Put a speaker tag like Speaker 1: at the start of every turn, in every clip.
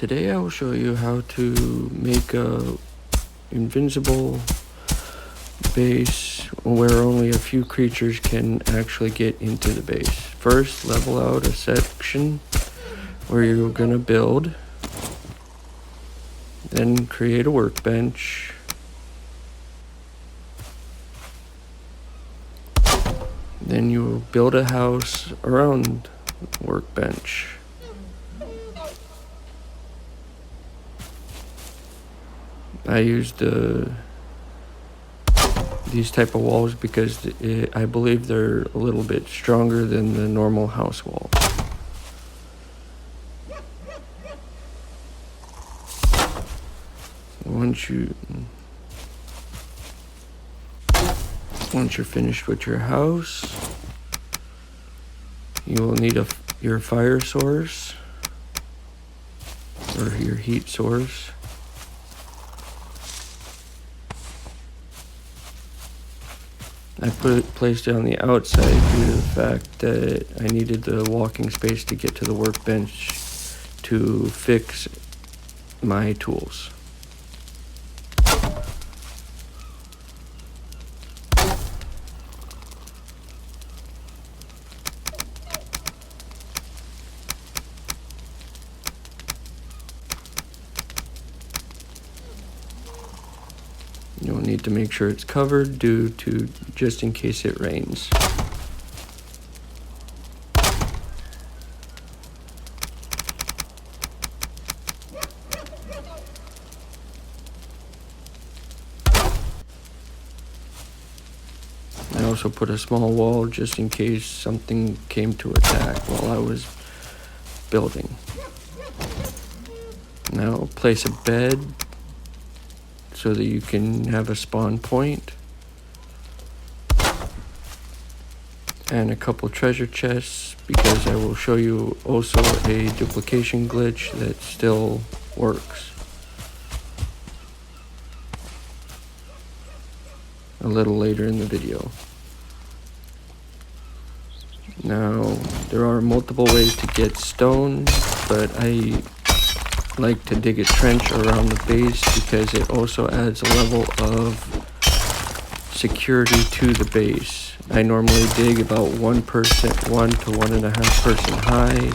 Speaker 1: Today I will show you how to make a invincible base where only a few creatures can actually get into the base. First, level out a section where you're gonna build, then create a workbench, then you will build a house around the workbench. I used these type of walls because I believe they're a little bit stronger than the normal house walls. Once you're finished with your house, you will need your fire source or your heat source. I placed it on the outside due to the fact that I needed the walking space to get to the workbench to fix my tools. You'll need to make sure it's covered just in case it rains. I also put a small wall just in case something came to attack while I was building. Now place a bed so that you can have a spawn point, and a couple treasure chests because I will show you also a duplication glitch that still works a little later in the video. Now there are multiple ways to get stone, but I like to dig a trench around the base because it also adds a level of security to the base. I normally dig about 1 to 1.5 person high,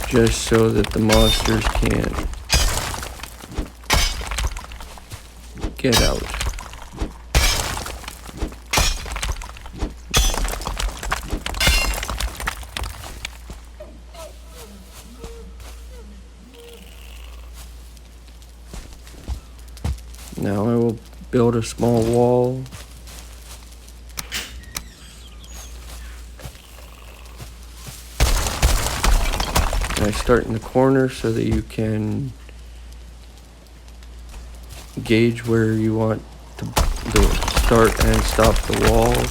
Speaker 1: just so that the monsters can't get out. Now I will build a small wall. I start in the corner so that you can gauge where you want to start and stop the walls.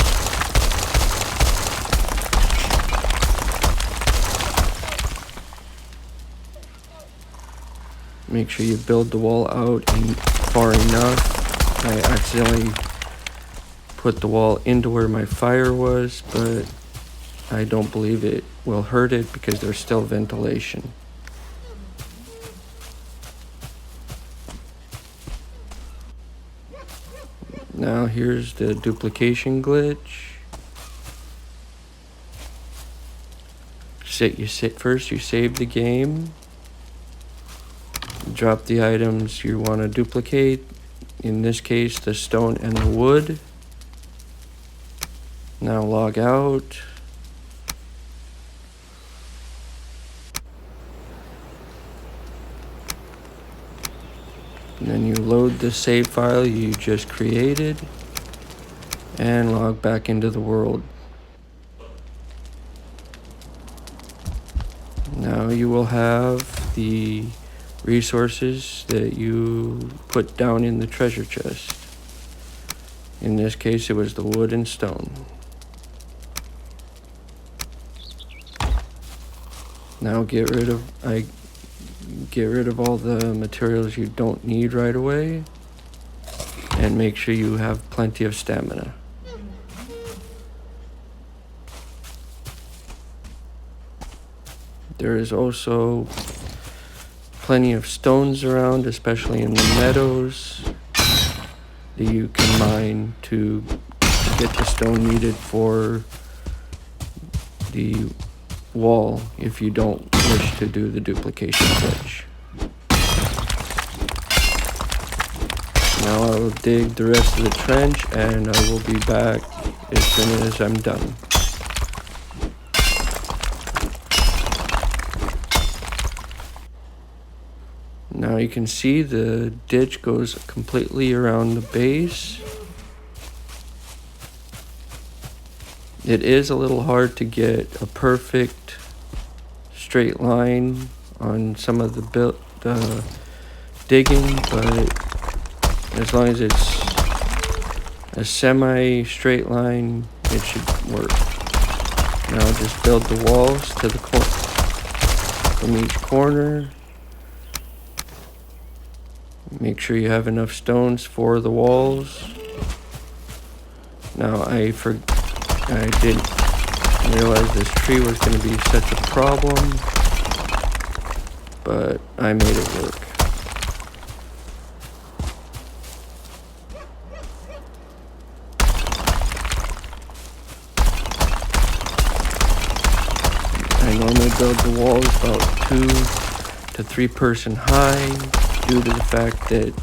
Speaker 1: Make sure you build the wall out far enough. I accidentally put the wall into where my fire was, but I don't believe it will hurt it because there's still ventilation. Now here's the duplication glitch. First you save the game. Drop the items you want to duplicate, in this case the stone and the wood. Now log out. And then you load the save file you just created and log back into the world. Now you will have the resources that you put down in the treasure chest. In this case, it was the wood and stone. Now get rid of all the materials you don't need right away, and make sure you have plenty of stamina. There is also plenty of stones around, especially in the meadows, that you can mine to get the stone needed for the wall if you don't wish to do the duplication glitch. Now I will dig the rest of the trench and I will be back as soon as I'm done. Now you can see the ditch goes completely around the base. It is a little hard to get a perfect straight line on some of the digging, but as long as it's a semi-straight line, it should work. Now just build the walls to the from each corner. Make sure you have enough stones for the walls. Now I didn't realize this tree was going to be such a problem, but I made it work. I normally build the walls about 2 to 3 person high due to the fact that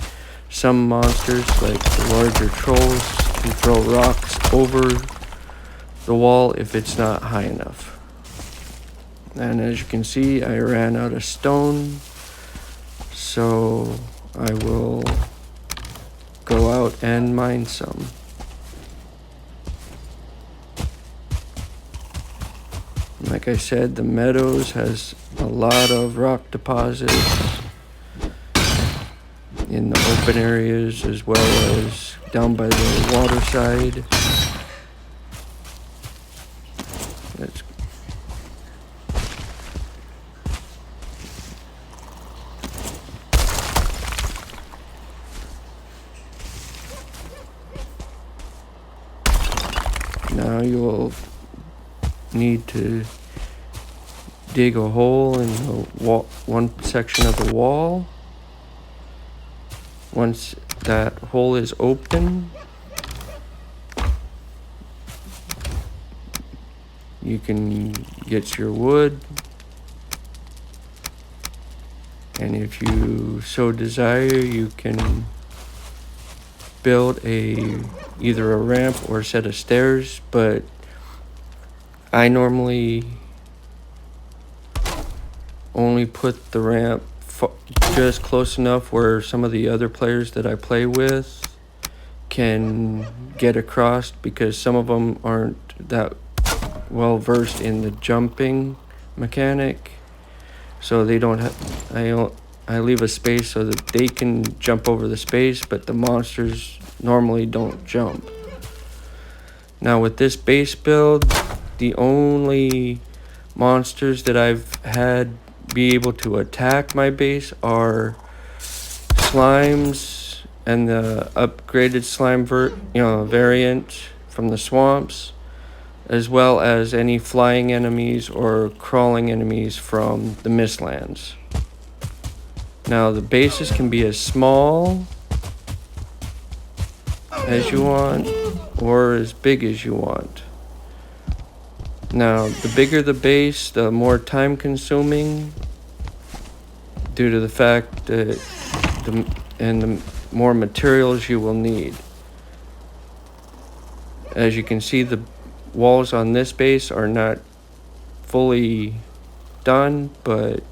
Speaker 1: some monsters, like the larger trolls, can throw rocks over the wall if it's not high enough. And as you can see, I ran out of stone, so I will go out and mine some. Like I said, the meadows has a lot of rock deposits in the open areas as well as down by the water side. Now you will need to dig a hole in the wall, one section of the wall. Once that hole is open, you can get your wood, and if you so desire, you can build either a ramp or a set of stairs, but I normally only put the ramp just close enough where some of the other players that I play with can get across, because some of them aren't that well versed in the jumping mechanic, so they don't have, I leave a space so that they can jump over the space, but the monsters normally don't jump. Now with this base build, the only monsters that I've had be able to attack my base are slimes and the upgraded slime variant from the swamps, as well as any flying enemies or crawling enemies from the Mistlands. Now the bases can be as small as you want or as big as you want. Now, the bigger the base, the more time consuming, due to the fact that the more materials you will need. As you can see, the walls on this base are not fully done, but